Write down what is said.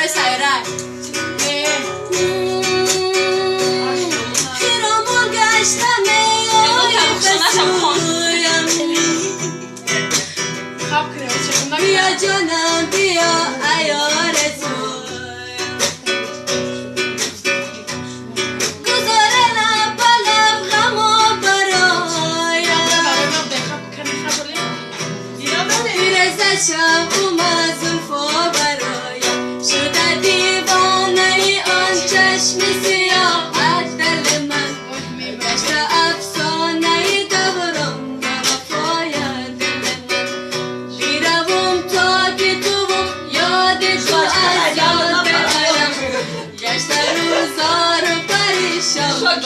دوباره سیرک پیرامون گشتم بیا جانم بیا عیار شم اومد زلفا برایم شده دیوانه ای آن چشم سیاه دل من گشته افسانه ای دوران به وفای دل من میروم تا که توم یاد تو از یاد ببرم گشته روزا رو پریشان